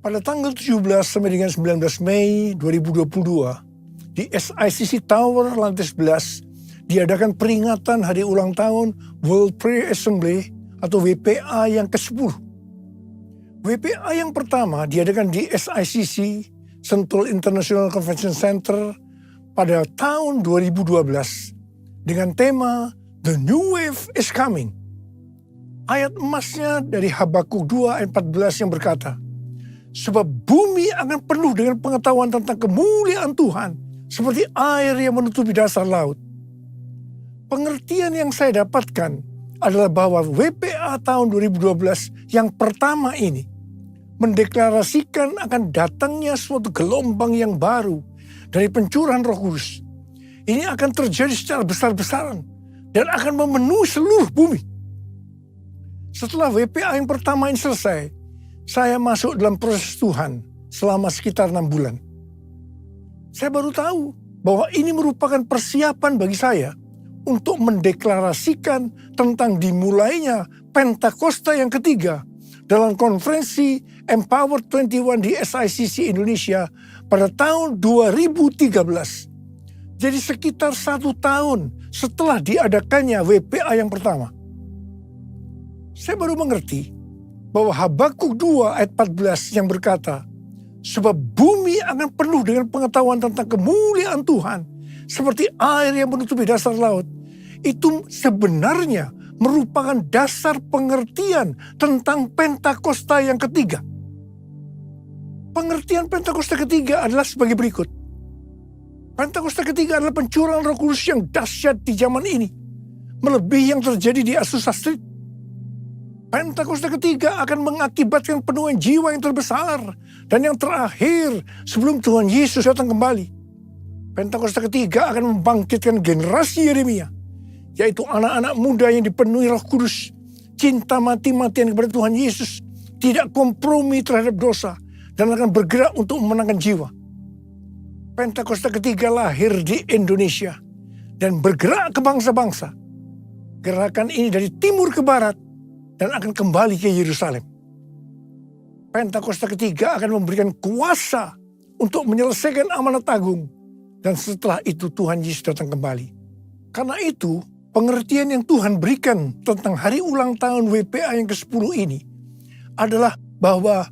Pada tanggal 17 sampai dengan 19 Mei 2022, di SICC Tower lantai 11, diadakan peringatan hari ulang tahun World Prayer Assembly atau WPA yang ke-10. WPA yang pertama diadakan di SICC, Sentul International Convention Center, pada tahun 2012 dengan tema The New Wave is Coming. Ayat emasnya dari Habakuk 2 ayat 14 yang berkata, sebab bumi akan penuh dengan pengetahuan tentang kemuliaan Tuhan, seperti air yang menutupi dasar laut. Pengertian yang saya dapatkan adalah bahwa WPA tahun 2012 yang pertama ini mendeklarasikan akan datangnya suatu gelombang yang baru dari pencurahan Roh Kudus. Ini akan terjadi secara besar-besaran dan akan memenuhi seluruh bumi. Setelah WPA yang pertama ini selesai, saya masuk dalam proses Tuhan selama sekitar 6 bulan. Saya baru tahu bahwa ini merupakan persiapan bagi saya untuk mendeklarasikan tentang dimulainya Pentakosta yang ketiga dalam konferensi Empower 21 di SICC Indonesia pada tahun 2013. Jadi sekitar 1 tahun setelah diadakannya WPA yang pertama. Saya baru mengerti bahwa Habakuk 2 ayat 14 yang berkata, sebab bumi akan penuh dengan pengetahuan tentang kemuliaan Tuhan, seperti air yang menutupi dasar laut. Itu sebenarnya merupakan dasar pengertian tentang Pentakosta yang ketiga. Pengertian Pentakosta ketiga adalah sebagai berikut. Pentakosta ketiga adalah pencurahan Roh Kudus yang dahsyat di zaman ini, melebihi yang terjadi di Azusa Street. Pentakosta ketiga akan mengakibatkan penuhan jiwa yang terbesar dan yang terakhir sebelum Tuhan Yesus datang kembali. Pentakosta ketiga akan membangkitkan generasi Yeremia, yaitu anak-anak muda yang dipenuhi Roh Kudus, cinta mati-matian kepada Tuhan Yesus, tidak kompromi terhadap dosa, dan akan bergerak untuk memenangkan jiwa. Pentakosta ketiga lahir di Indonesia dan bergerak ke bangsa-bangsa. Gerakan ini dari timur ke barat dan akan kembali ke Yerusalem. Pentakosta ketiga akan memberikan kuasa untuk menyelesaikan amanat agung, dan setelah itu Tuhan Yesus datang kembali. Karena itu, pengertian yang Tuhan berikan tentang hari ulang tahun WPA yang ke-10 ini adalah bahwa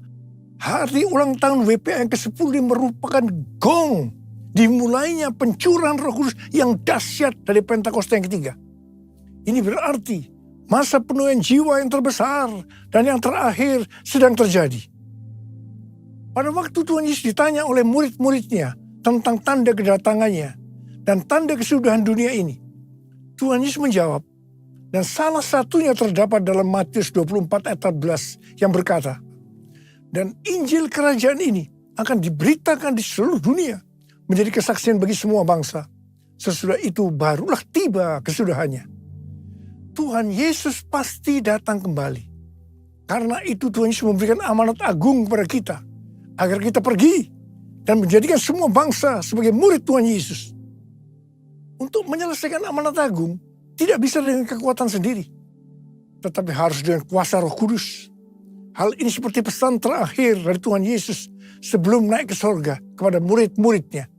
hari ulang tahun WPA yang ke-10 ini merupakan gong dimulainya pencurahan Roh Kudus yang dahsyat dari Pentakosta yang ketiga. Ini berarti masa penuhan jiwa yang terbesar dan yang terakhir sedang terjadi. Pada waktu Tuhan Yesus ditanya oleh murid-muridnya tentang tanda kedatangannya dan tanda kesudahan dunia ini, Tuhan Yesus menjawab, dan salah satunya terdapat dalam Matius 24 ayat 14 yang berkata, dan Injil kerajaan ini akan diberitakan di seluruh dunia menjadi kesaksian bagi semua bangsa. Sesudah itu barulah tiba kesudahannya. Tuhan Yesus pasti datang kembali. Karena itu Tuhan Yesus memberikan amanat agung kepada kita, agar kita pergi dan menjadikan semua bangsa sebagai murid Tuhan Yesus. Untuk menyelesaikan amanat agung, tidak bisa dengan kekuatan sendiri, tetapi harus dengan kuasa Roh Kudus. Hal ini seperti pesan terakhir dari Tuhan Yesus sebelum naik ke sorga kepada murid-muridnya.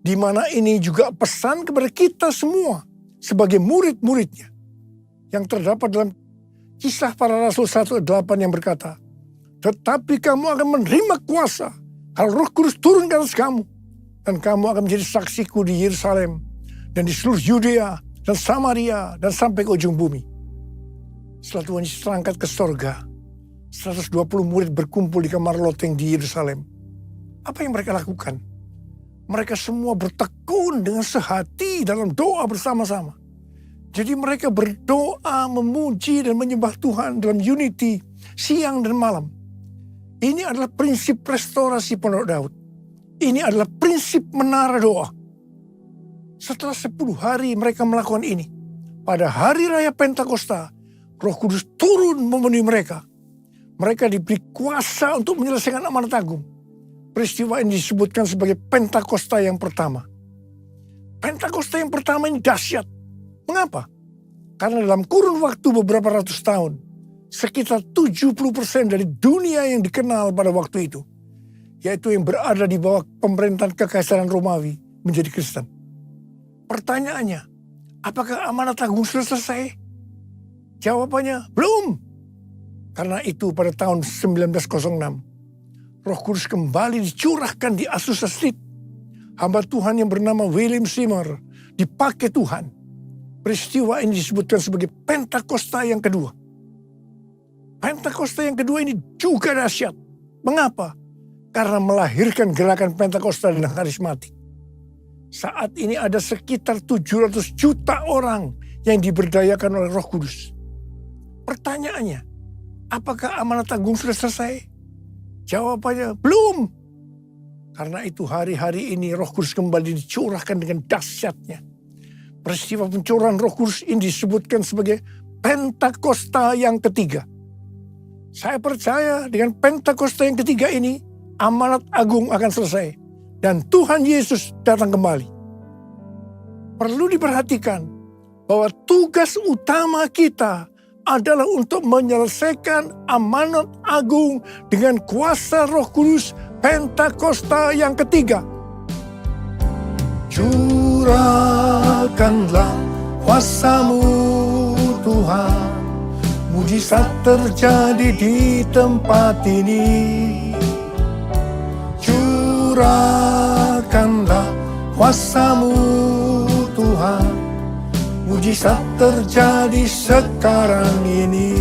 Di mana ini juga pesan kepada kita semua sebagai murid-muridnya. Yang terdapat dalam Kisah Para Rasul 1:8 yang berkata, tetapi kamu akan menerima kuasa kalau Roh Kudus turun ke atas kamu, dan kamu akan menjadi saksiku di Yerusalem dan di seluruh Yudea dan Samaria dan sampai ke ujung bumi. Setelah Tuhan Yesus terangkat ke sorga, 120 murid berkumpul di kamar loteng di Yerusalem. Apa yang mereka lakukan? Mereka semua bertekun dengan sehati dalam doa bersama-sama. Jadi mereka berdoa, memuji dan menyembah Tuhan dalam unity siang dan malam. Ini adalah prinsip restorasi Pondok Daud. Ini adalah prinsip menara doa. Setelah 10 hari mereka melakukan ini, pada hari raya Pentakosta, Roh Kudus turun memenuhi mereka. Mereka diberi kuasa untuk menyelesaikan amanat agung. Peristiwa ini disebutkan sebagai Pentakosta yang pertama. Pentakosta yang pertama ini dahsyat. Mengapa? Karena dalam kurun waktu beberapa ratus tahun, sekitar 70% dari dunia yang dikenal pada waktu itu yaitu yang berada di bawah pemerintahan kekaisaran Romawi, menjadi Kristen. Pertanyaannya, apakah amanat agung sudah selesai? Jawabannya, belum. Karena itu pada tahun 1906, Roh Kudus kembali dicurahkan di Azusa Street. Hamba Tuhan yang bernama William Seymour dipakai Tuhan. Peristiwa ini disebutkan sebagai Pentakosta yang kedua. Pentakosta yang kedua ini juga dahsyat. Mengapa? Karena melahirkan gerakan Pentakosta dan karismatik. Saat ini ada sekitar 700 juta orang yang diberdayakan oleh Roh Kudus. Pertanyaannya, apakah amanat agung sudah selesai? Jawabannya, belum. Karena itu hari-hari ini Roh Kudus kembali dicurahkan dengan dahsyatnya. Peristiwa pencurahan Roh Kudus ini disebutkan sebagai Pentakosta yang ketiga. Saya percaya dengan Pentakosta yang ketiga ini, amanat agung akan selesai. Dan Tuhan Yesus datang kembali. Perlu diperhatikan bahwa tugas utama kita adalah untuk menyelesaikan amanat agung dengan kuasa Roh Kudus Pentakosta yang ketiga. Curahkanlah kuasa-Mu Tuhan, mujizat terjadi di tempat ini. Curahkanlah kuasa-Mu Tuhan, mujizat terjadi sekarang ini.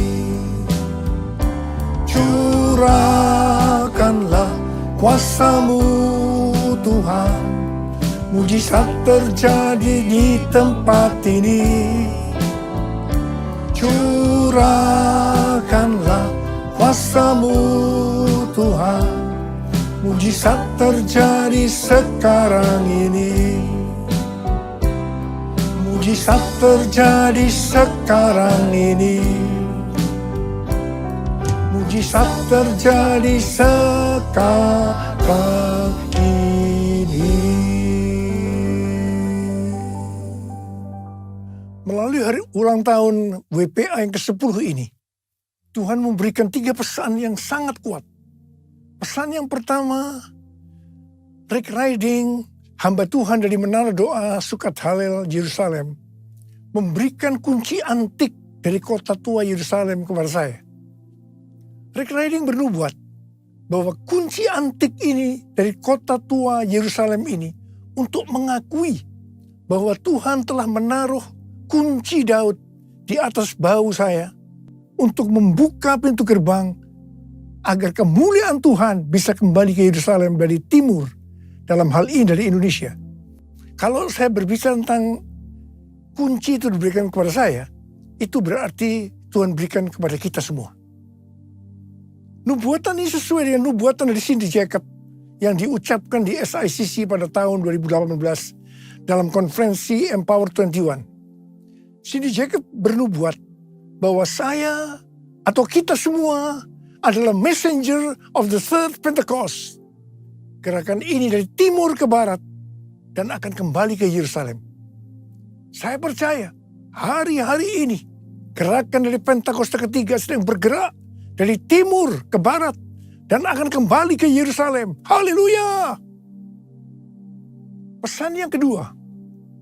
Curahkanlah kuasa-Mu Tuhan, mujizat terjadi di tempat ini. Curahkanlah kuasa-Mu Tuhan, mujizat terjadi sekarang ini. Mujizat terjadi sekarang ini. Mujizat terjadi sekarang ini. Melalui hari ulang tahun WPA yang ke-10 ini, Tuhan memberikan 3 pesan yang sangat kuat. Pesan yang pertama, Rick Riding, hamba Tuhan dari Menara Doa Sukat Halel Yerusalem, memberikan kunci antik dari kota tua Yerusalem kepada saya. Rick Riding bernubuat bahwa kunci antik ini dari kota tua Yerusalem ini untuk mengakui bahwa Tuhan telah menaruh kunci Daud di atas bahu saya untuk membuka pintu gerbang agar kemuliaan Tuhan bisa kembali ke Yerusalem dari timur, dalam hal ini dari Indonesia. Kalau saya berbicara tentang kunci itu diberikan kepada saya, itu berarti Tuhan berikan kepada kita semua. Nubuatan ini sesuai dengan nubuatan dari Cindy Jacob yang diucapkan di SICC pada tahun 2018 dalam konferensi Empower 21. Cindy Jacob bernubuat bahwa saya atau kita semua adalah messenger of the third Pentecost. Gerakan ini dari timur ke barat dan akan kembali ke Yerusalem. Saya percaya hari-hari ini gerakan dari Pentakosta ketiga sedang bergerak dari timur ke barat dan akan kembali ke Yerusalem. Haleluya! Pesan yang kedua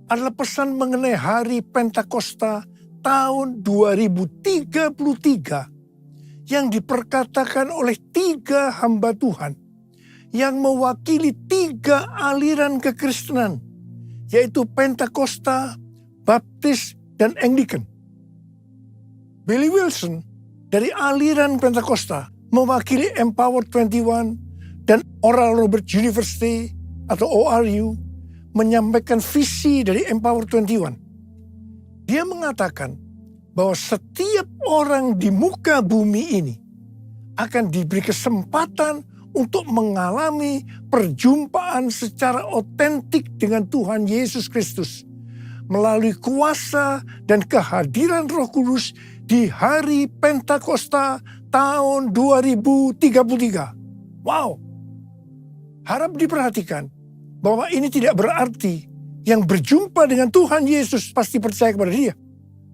adalah pesan mengenai hari Pentakosta tahun 2033 yang diperkatakan oleh 3 hamba Tuhan yang mewakili 3 aliran kekristenan, yaitu Pentakosta, Baptis, dan Anglican. Billy Wilson dari aliran Pentakosta mewakili Empower 21 dan Oral Roberts University atau ORU menyampaikan visi dari Empower 21. Dia mengatakan bahwa setiap orang di muka bumi ini akan diberi kesempatan untuk mengalami perjumpaan secara otentik dengan Tuhan Yesus Kristus melalui kuasa dan kehadiran Roh Kudus di hari Pentakosta tahun 2033. Wow! Harap diperhatikan bahwa ini tidak berarti yang berjumpa dengan Tuhan Yesus pasti percaya kepada Dia.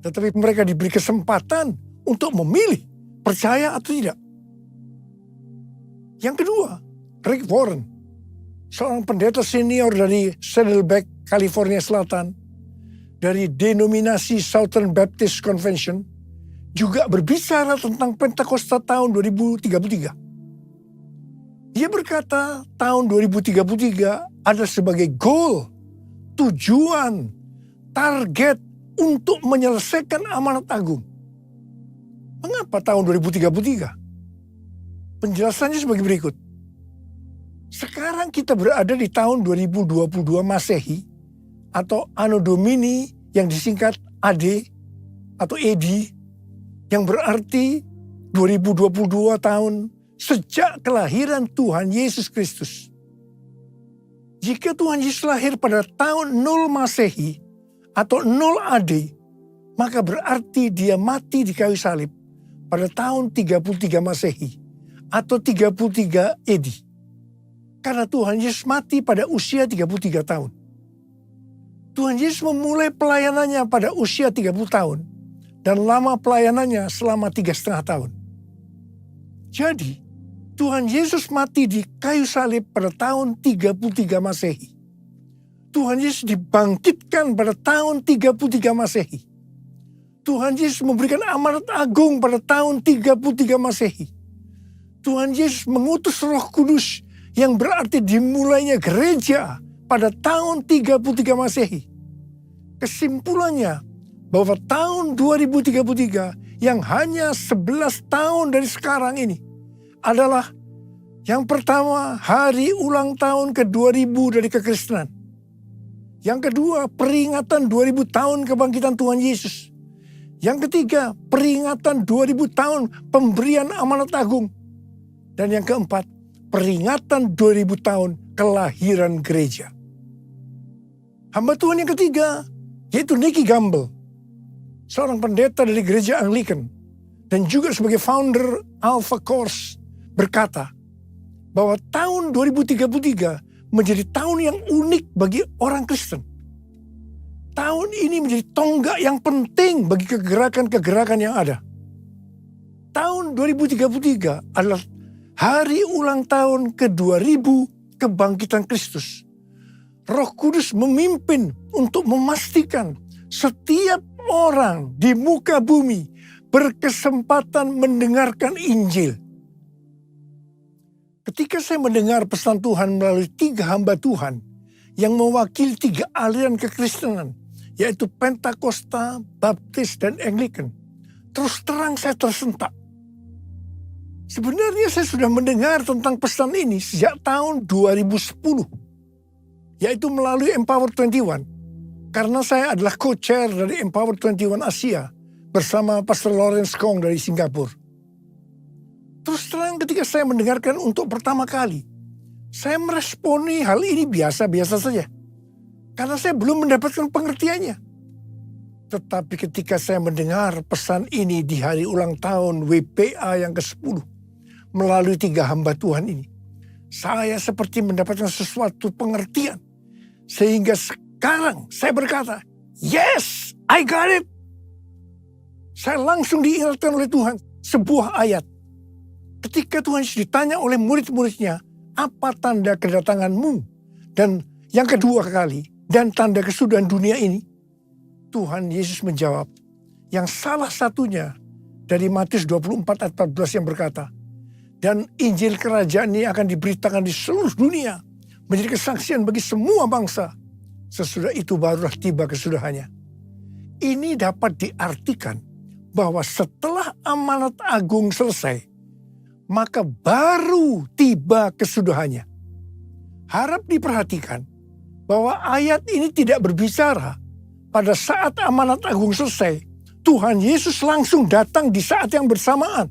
Tetapi mereka diberi kesempatan untuk memilih percaya atau tidak. Yang kedua, Rick Warren, seorang pendeta senior dari Saddleback, California Selatan, dari denominasi Southern Baptist Convention, juga berbicara tentang Pentakosta tahun 2033. Dia berkata tahun 2033 ada sebagai goal, tujuan, target untuk menyelesaikan amanat agung. Mengapa tahun 2033? Penjelasannya sebagai berikut. Sekarang kita berada di tahun 2022 Masehi atau Anno Domini yang disingkat AD atau AD yang berarti 2022 tahun sejak kelahiran Tuhan Yesus Kristus. Jika Tuhan Yesus lahir pada tahun 0 Masehi atau 0 AD, maka berarti dia mati di kayu salib pada tahun 33 Masehi atau 33 AD. Karena Tuhan Yesus mati pada usia 33 tahun. Tuhan Yesus memulai pelayanannya pada usia 30 tahun dan lama pelayanannya selama 3,5 tahun. Jadi, Tuhan Yesus mati di kayu salib pada tahun 33 Masehi. Tuhan Yesus dibangkitkan pada tahun 33 Masehi. Tuhan Yesus memberikan amanat agung pada tahun 33 Masehi. Tuhan Yesus mengutus Roh Kudus yang berarti dimulainya gereja pada tahun 33 Masehi. Kesimpulannya bahwa tahun 2033 yang hanya 11 tahun dari sekarang ini adalah yang pertama hari ulang tahun ke-2000 dari kekristenan. Yang kedua peringatan 2000 tahun kebangkitan Tuhan Yesus. Yang ketiga peringatan 2000 tahun pemberian amanat agung. Dan yang keempat peringatan 2000 tahun kelahiran gereja. Hamba Tuhan yang ketiga yaitu Nicky Gamble, seorang pendeta dari gereja Anglican dan juga sebagai founder Alpha Course, berkata bahwa tahun 2033 menjadi tahun yang unik bagi orang Kristen. Tahun ini menjadi tonggak yang penting bagi kegerakan-kegerakan yang ada. Tahun 2033 adalah hari ulang tahun ke-2000 kebangkitan Kristus. Roh Kudus memimpin untuk memastikan setiap orang di muka bumi berkesempatan mendengarkan Injil. Ketika saya mendengar pesan Tuhan melalui 3 hamba Tuhan yang mewakili 3 aliran kekristenan, yaitu Pentakosta, Baptis, dan Anglican, terus terang saya tersentak. Sebenarnya saya sudah mendengar tentang pesan ini sejak tahun 2010, yaitu melalui Empower 21, karena saya adalah co-chair dari Empower 21 Asia bersama Pastor Lawrence Kong dari Singapura. Terus terang ketika saya mendengarkan untuk pertama kali, saya meresponi hal ini biasa-biasa saja. Karena saya belum mendapatkan pengertiannya. Tetapi ketika saya mendengar pesan ini di hari ulang tahun WPA yang ke-10, melalui 3 hamba Tuhan ini, saya seperti mendapatkan sesuatu pengertian. Sehingga sekarang saya berkata, yes, I got it. Saya langsung diingatkan oleh Tuhan sebuah ayat. Ketika Tuhan Yesus ditanya oleh murid-muridnya, apa tanda kedatanganmu? Dan yang kedua kali, dan tanda kesudahan dunia ini, Tuhan Yesus menjawab, yang salah satunya dari Matius 24 ayat 14 yang berkata, dan Injil kerajaan ini akan diberitakan di seluruh dunia, menjadi kesaksian bagi semua bangsa. Sesudah itu barulah tiba kesudahannya. Ini dapat diartikan bahwa setelah amanat agung selesai, maka baru tiba kesudahannya. Harap diperhatikan bahwa ayat ini tidak berbicara pada saat amanat agung selesai, Tuhan Yesus langsung datang di saat yang bersamaan.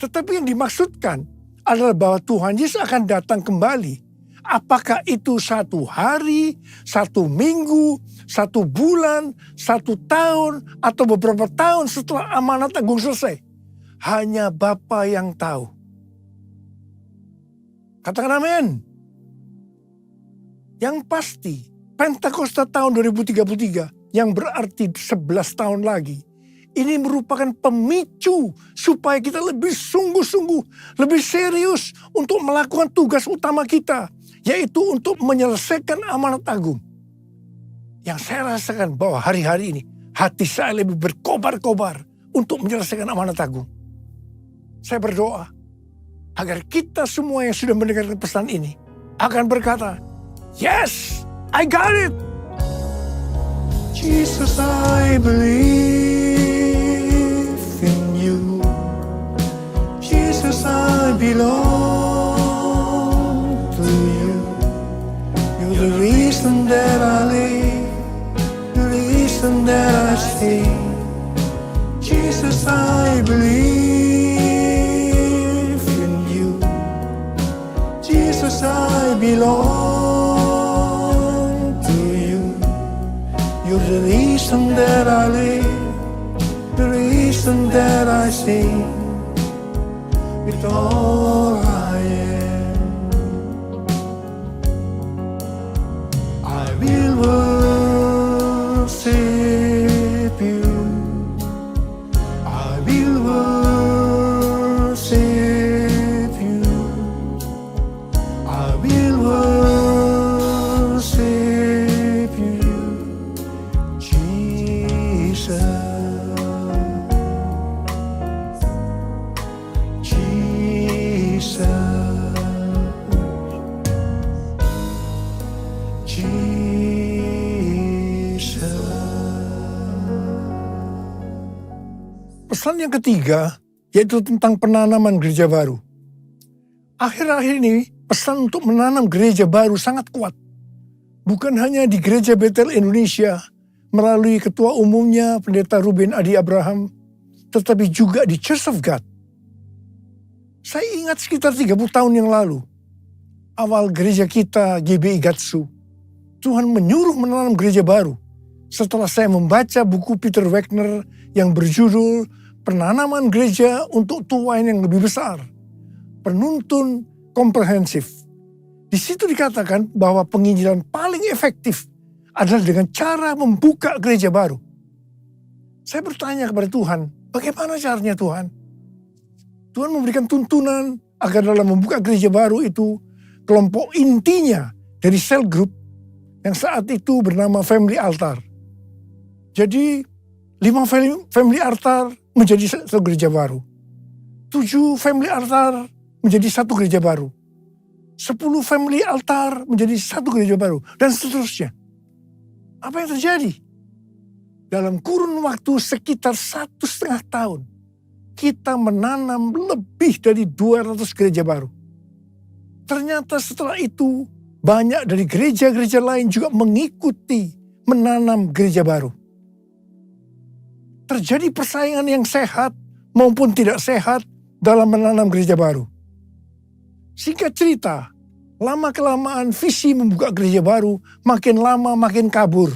Tetapi yang dimaksudkan adalah bahwa Tuhan Yesus akan datang kembali. Apakah itu 1 hari, 1 minggu, 1 bulan, 1 tahun, atau beberapa tahun setelah amanat agung selesai? Hanya Bapa yang tahu. Katakan amin. Yang pasti, Pentakosta tahun 2033 yang berarti 11 tahun lagi, Ini merupakan pemicu supaya kita lebih sungguh-sungguh, lebih serius untuk melakukan tugas utama kita, yaitu untuk menyelesaikan amanat agung. Yang saya rasakan bahwa hari-hari ini, hati saya lebih berkobar-kobar untuk menyelesaikan amanat agung. Saya berdoa agar kita semua yang sudah mendengarkan pesan ini akan berkata, "Yes, I got it. Jesus, I believe in you. Jesus, I belong to you. You're the reason that I live, the reason that I sing. Jesus, I believe in you. Jesus, I belong to you. You're the reason that I live, the reason that I sing. With all I am, I will worship you. I will worship you. I will worship you, Jesus. Jesus. Jesus. Pesan yang ketiga, yaitu tentang penanaman gereja baru. Akhir-akhir ini, pesan untuk menanam gereja baru sangat kuat. Bukan hanya di Gereja Betel Indonesia, melalui ketua umumnya Pendeta Ruben Adi Abraham, tetapi juga di Church of God. Saya ingat sekitar 30 tahun yang lalu, awal gereja kita GBI Gatsu, Tuhan menyuruh menanam gereja baru. Setelah saya membaca buku Peter Wagner yang berjudul Penanaman Gereja untuk Tuain yang Lebih Besar, penuntun komprehensif. Di situ dikatakan bahwa penginjilan paling efektif adalah dengan cara membuka gereja baru. Saya bertanya kepada Tuhan, bagaimana caranya Tuhan? Tuhan memberikan tuntunan agar dalam membuka gereja baru itu, kelompok intinya dari cell group yang saat itu bernama Family Altar. Jadi 5 Family Altar menjadi satu gereja baru. 7 Family Altar menjadi satu gereja baru. 10 Family Altar menjadi satu gereja baru. Dan seterusnya. Apa yang terjadi? Dalam kurun waktu sekitar 1,5 tahun, kita menanam lebih dari 200 gereja baru. Ternyata setelah itu, banyak dari gereja-gereja lain juga mengikuti menanam gereja baru. Terjadi persaingan yang sehat maupun tidak sehat dalam menanam gereja baru. Singkat cerita, lama-kelamaan visi membuka gereja baru makin lama makin kabur.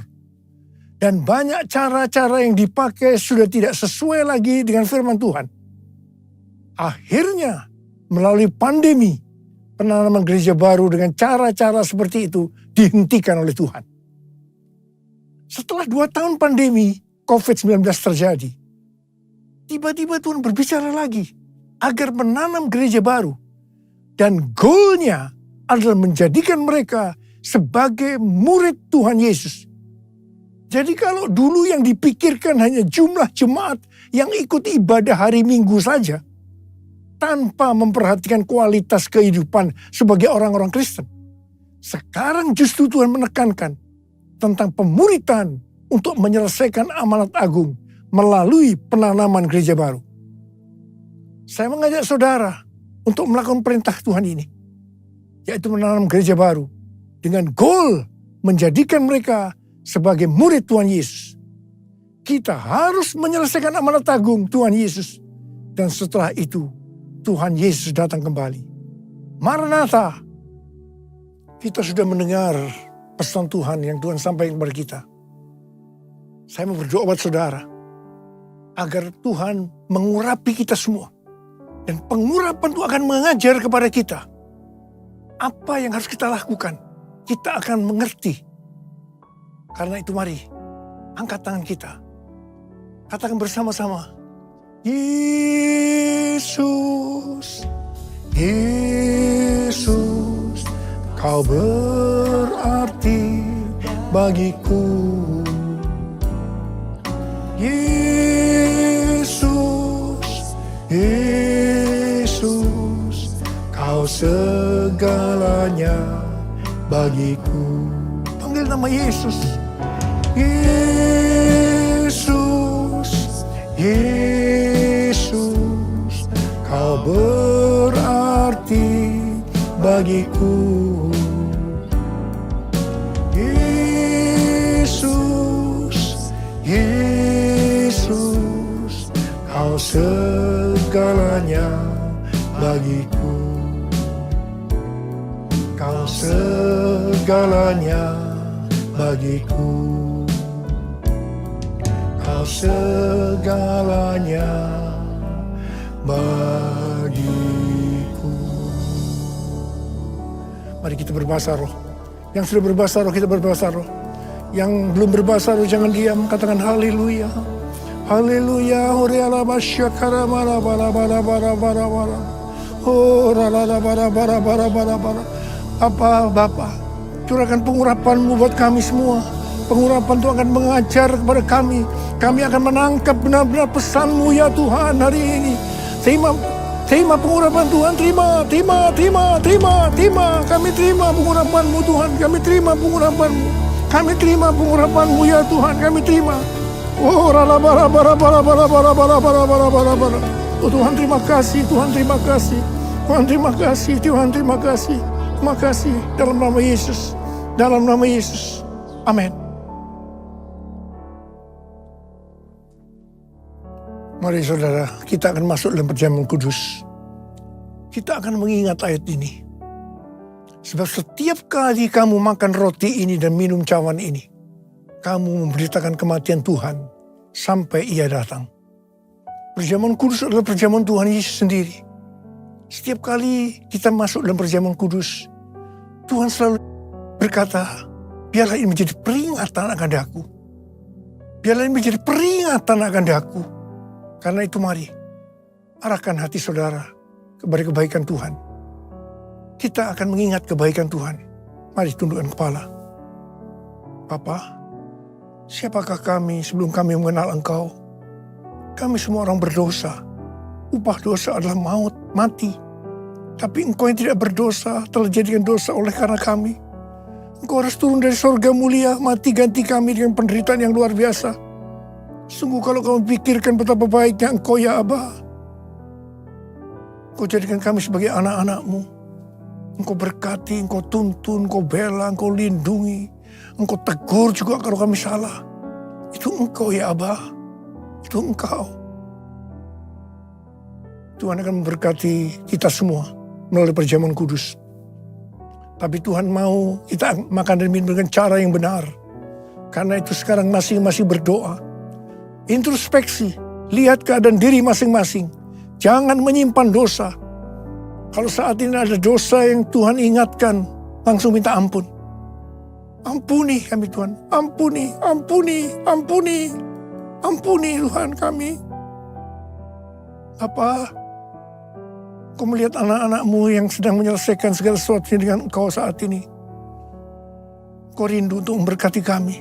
Dan banyak cara-cara yang dipakai sudah tidak sesuai lagi dengan firman Tuhan. Akhirnya, melalui pandemi, penanaman gereja baru dengan cara-cara seperti itu dihentikan oleh Tuhan. Setelah 2 tahun pandemi, COVID-19 terjadi. Tiba-tiba Tuhan berbicara lagi agar menanam gereja baru. Dan goalnya adalah menjadikan mereka sebagai murid Tuhan Yesus. Jadi kalau dulu yang dipikirkan hanya jumlah jemaat yang ikut ibadah hari Minggu saja, tanpa memperhatikan kualitas kehidupan sebagai orang-orang Kristen. Sekarang justru Tuhan menekankan tentang pemuritan untuk menyelesaikan amanat agung melalui penanaman gereja baru. Saya mengajak saudara untuk melakukan perintah Tuhan ini, yaitu menanam gereja baru dengan goal menjadikan mereka sebagai murid Tuhan Yesus. Kita harus menyelesaikan amanat agung Tuhan Yesus. Dan setelah itu, Tuhan Yesus datang kembali. Maranatha. Kita sudah mendengar pesan Tuhan yang Tuhan sampaikan kepada kita. Saya mau berdoa buat saudara. Agar Tuhan mengurapi kita semua. Dan pengurapan itu akan mengajar kepada kita. Apa yang harus kita lakukan. Kita akan mengerti. Karena itu mari, angkat tangan kita. Katakan bersama-sama. Yesus, Yesus, kau berarti bagiku. Yesus, Yesus, kau segalanya bagiku. Panggil nama Yesus. Yesus, Yesus, kau berarti bagiku. Yesus, Yesus, kau segalanya bagiku. Kau segalanya bagiku. Kau segalanya bagiku. Mari kita berbahasa roh. Yang sudah berbahasa roh, kita berbahasa roh. Yang belum berbahasa roh, jangan diam. Katakan haleluya. Haleluya. Horiala basyakara bara bara bara bara bara bara. Horala bara bara bara bara bara. Bapa, curahkan pengurapan-Mu buat kami semua. Pengurapan Tuhan akan mengajar kepada kami. Kami akan menangkap benar-benar pesan-Mu ya Tuhan hari ini. Terima pengurapan Tuhan. Terima. Kami terima pengurapan-Mu Tuhan. Kami terima pengurapan-Mu. Kami terima pengurapan-Mu ya Tuhan. Kami terima. Oh, rala bara bara bara bara bara bara bara bara bara bara. Oh Tuhan, terima kasih. Tuhan, terima kasih. Tuhan, terima kasih. Tuhan, terima kasih. Terima kasih dalam nama Yesus. Dalam nama Yesus. Amin. Mari saudara, kita akan masuk dalam perjamuan kudus. Kita akan mengingat ayat ini. Sebab setiap kali kamu makan roti ini dan minum cawan ini, kamu memberitakan kematian Tuhan sampai Ia datang. Perjamuan kudus adalah perjamuan Tuhan Yesus sendiri. Setiap kali kita masuk dalam perjamuan kudus, Tuhan selalu berkata, biarlah ini menjadi peringatan akan daku. Biarlah ini menjadi peringatan akan daku. Karena itu mari, arahkan hati saudara kepada kebaikan Tuhan. Kita akan mengingat kebaikan Tuhan. Mari tundukkan kepala. Bapa, siapakah kami sebelum kami mengenal Engkau? Kami semua orang berdosa. Upah dosa adalah maut, mati. Tapi Engkau yang tidak berdosa telah jadikan dosa oleh karena kami. Engkau harus turun dari sorga mulia, mati ganti kami dengan penderitaan yang luar biasa. Sungguh kalau kamu pikirkan betapa baiknya Engkau ya Aba. Engkau jadikan kami sebagai anak-anak-Mu. Engkau berkati, Engkau tuntun, Engkau bela, Engkau lindungi. Engkau tegur juga kalau kami salah. Itu Engkau ya Aba. Itu Engkau. Tuhan akan memberkati kita semua melalui perjamuan kudus. Tapi Tuhan mau kita makan dan minum dengan cara yang benar. Karena itu sekarang masing-masing berdoa. Introspeksi, lihat keadaan diri masing-masing. Jangan menyimpan dosa. Kalau saat ini ada dosa yang Tuhan ingatkan, langsung minta ampun. Ampuni kami Tuhan, ampuni Tuhan kami. Bapa, Kau melihat anak-anak-Mu yang sedang menyelesaikan segala sesuatu dengan Engkau saat ini. Kau rindu untuk memberkati kami.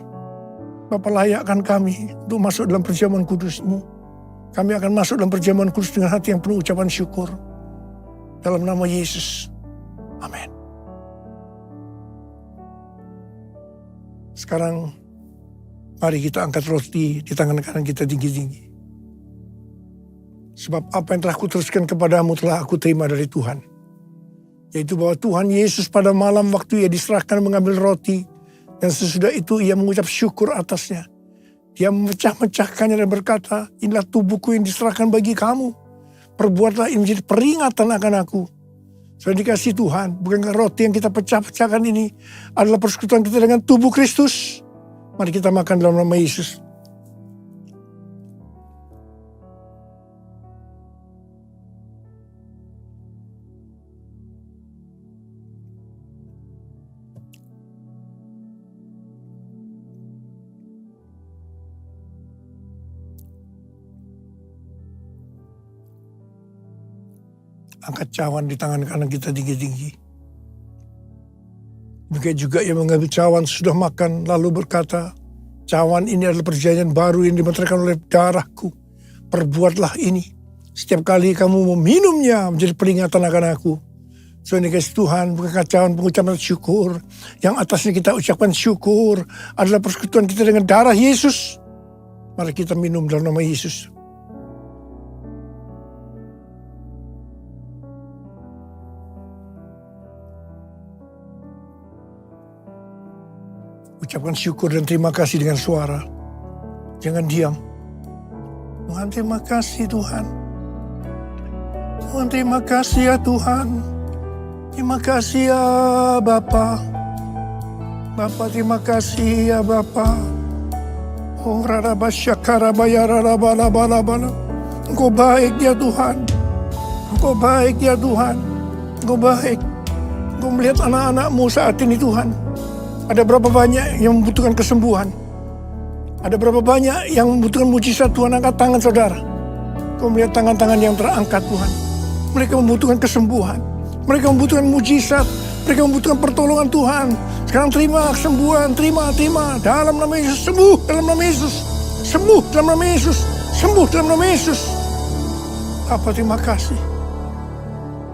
Bapa, layakkan kami untuk masuk dalam perjamuan kudus-Mu. Kami akan masuk dalam perjamuan kudus dengan hati yang penuh ucapan syukur. Dalam nama Yesus. Amin. Sekarang, mari kita angkat roti di tangan kanan kita tinggi-tinggi. Sebab apa yang telah kuteruskan kepadamu telah aku terima dari Tuhan. Yaitu bahwa Tuhan Yesus pada malam waktu Ia diserahkan mengambil roti. Dan sesudah itu Ia mengucap syukur atasnya. Dia memecah-mecahkannya dan berkata, inilah tubuhku yang diserahkan bagi kamu. Perbuatlah ini menjadi peringatan akan aku. Sudah dikasih Tuhan, bukankah roti yang kita pecah-pecahkan ini adalah persekutuan kita dengan tubuh Kristus? Mari kita makan dalam nama Yesus. Angkat cawan di tangan kanan kita tinggi-tinggi. Demikian juga ia mengambil cawan sudah makan lalu berkata, cawan ini adalah perjanjian baru yang dimeteraikan oleh darahku. Perbuatlah ini. Setiap kali kamu meminumnya menjadi peringatan akan aku. So ini guys, Tuhan bukan cawan pengucapan syukur. Yang atasnya kita ucapkan syukur adalah persekutuan kita dengan darah Yesus. Mari kita minum dalam nama Yesus. Ucapkan syukur dan terima kasih dengan suara. Jangan diam. Tuhan terima kasih Tuhan. Tuhan terima kasih ya Tuhan. Terima kasih ya Bapa. Bapa terima kasih ya Bapa. Oh raraba syakaraba ya raraba laba laba. Engkau baik ya Tuhan. Engkau baik ya Tuhan. Engkau baik. Engkau melihat anak-anak-Mu saat ini Tuhan. Ada berapa banyak yang membutuhkan kesembuhan. Ada berapa banyak yang membutuhkan mujizat Tuhan. Angkat tangan saudara. Kau melihat tangan-tangan yang terangkat Tuhan. Mereka membutuhkan kesembuhan. Mereka membutuhkan mujizat. Mereka membutuhkan pertolongan Tuhan. Sekarang terima kesembuhan. Terima. Dalam nama Yesus. Sembuh dalam nama Yesus. Sembuh dalam nama Yesus. Sembuh dalam nama Yesus. Bapa terima kasih.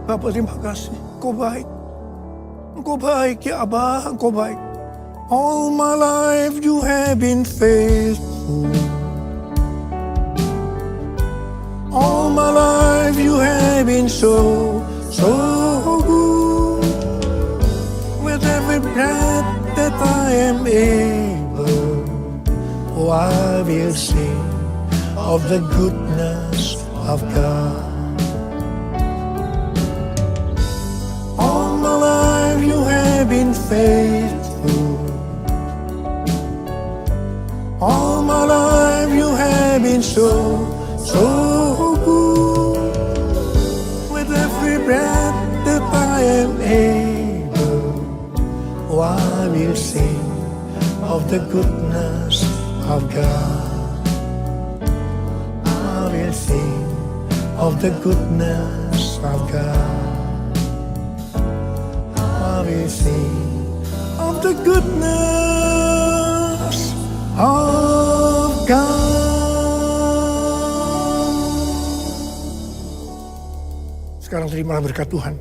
Bapa terima kasih. Engkau baik. Engkau baik ya Abah. Engkau baik. All my life you have been faithful. All my life you have been so good. With every breath that I am able, oh, I will sing of the goodness of God. All my life you have been faithful. All my life you have been so good. With every breath that I am able, oh, I will sing of the goodness of God. I will sing of the goodness of God. I will sing of the goodness of God. Sekarang terimalah berkat Tuhan.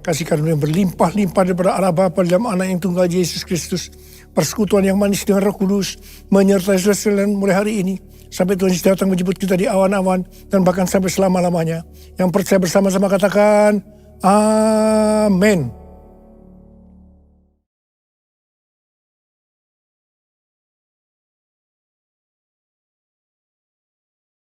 Kasih karunia yang berlimpah-limpah daripada Allah Bapa dalam Anak yang tunggal Yesus Kristus. Persekutuan yang manis dengan Roh Kudus menyertai saudara sekalian mulai hari ini. Sampai Tuhan Yesus datang menjemput kita di awan-awan dan bahkan sampai selama-lamanya. Yang percaya bersama-sama katakan, Amin.